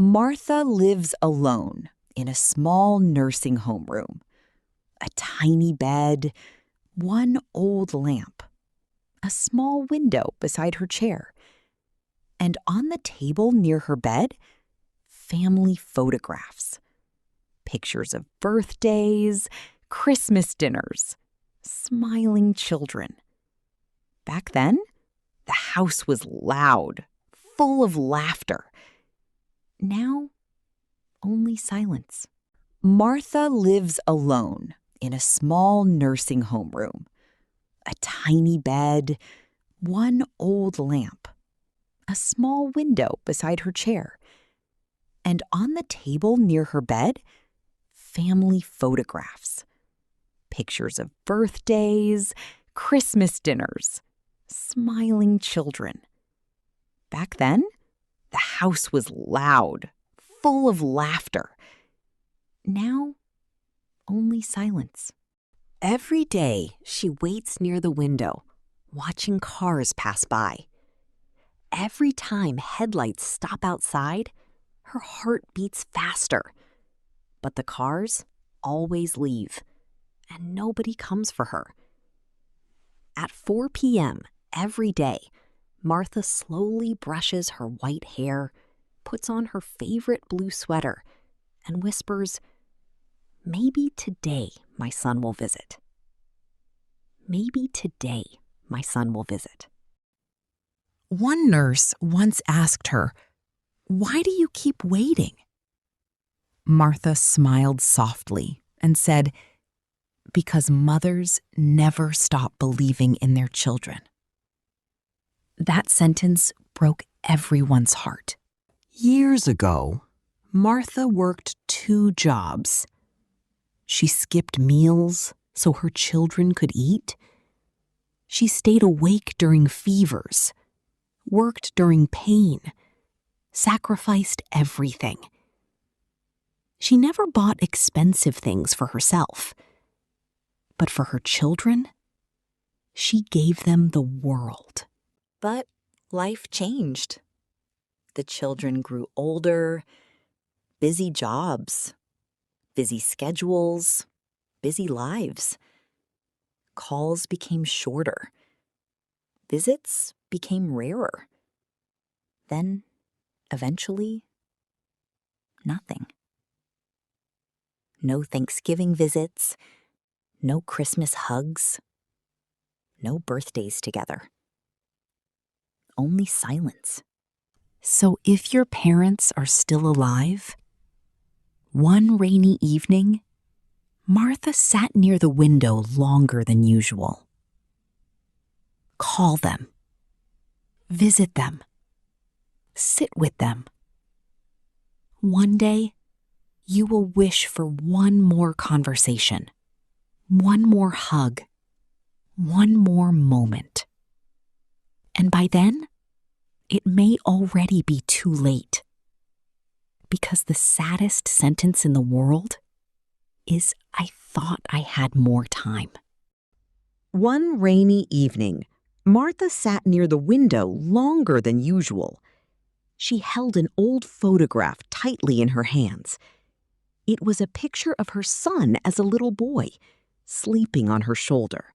Martha lives alone in a small nursing home room. A tiny bed, one old lamp, a small window beside her chair, and on the table near her bed, family photographs. Pictures of birthdays, Christmas dinners, smiling children. Back then, the house was loud, full of laughter. Now, only silence. Martha lives alone in a small nursing home room. A tiny bed, one old lamp, a small window beside her chair, and on the table near her bed, family photographs. Pictures of birthdays, Christmas dinners, smiling children. Back then, the house was loud, full of laughter. Now, only silence. Every day, she waits near the window, watching cars pass by. Every time headlights stop outside, her heart beats faster. But the cars always leave, and nobody comes for her. At 4 p.m. every day, Martha slowly brushes her white hair, puts on her favorite blue sweater, and whispers, "Maybe today my son will visit. Maybe today my son will visit." One nurse once asked her, "Why do you keep waiting?" Martha smiled softly and said, "Because mothers never stop believing in their children." That sentence broke everyone's heart. Years ago, Martha worked 2 jobs. She skipped meals so her children could eat. She stayed awake during fevers, worked during pain, sacrificed everything. She never bought expensive things for herself, but for her children, she gave them the world. But life changed. The children grew older, busy jobs, busy schedules, busy lives. Calls became shorter. Visits became rarer. Then, eventually, nothing. No Thanksgiving visits, no Christmas hugs, no birthdays together. Only silence. So if your parents are still alive, one rainy evening, Martha sat near the window longer than usual. Call them. Visit them. Sit with them. One day, you will wish for one more conversation, one more hug, one more moment. And by then, it may already be too late. Because the saddest sentence in the world is, "I thought I had more time." One rainy evening, Martha sat near the window longer than usual. She held an old photograph tightly in her hands. It was a picture of her son as a little boy, sleeping on her shoulder.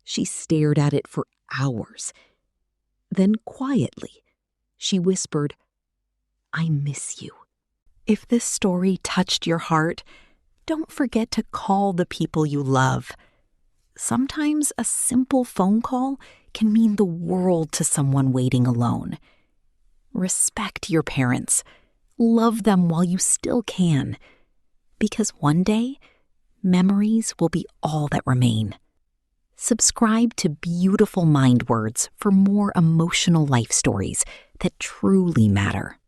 She stared at it for hours. Then quietly, she whispered, "I miss you." If this story touched your heart, don't forget to call the people you love. Sometimes a simple phone call can mean the world to someone waiting alone. Respect your parents. Love them while you still can. Because one day, memories will be all that remain. Subscribe to Beautiful Mind Words for more emotional life stories that truly matter.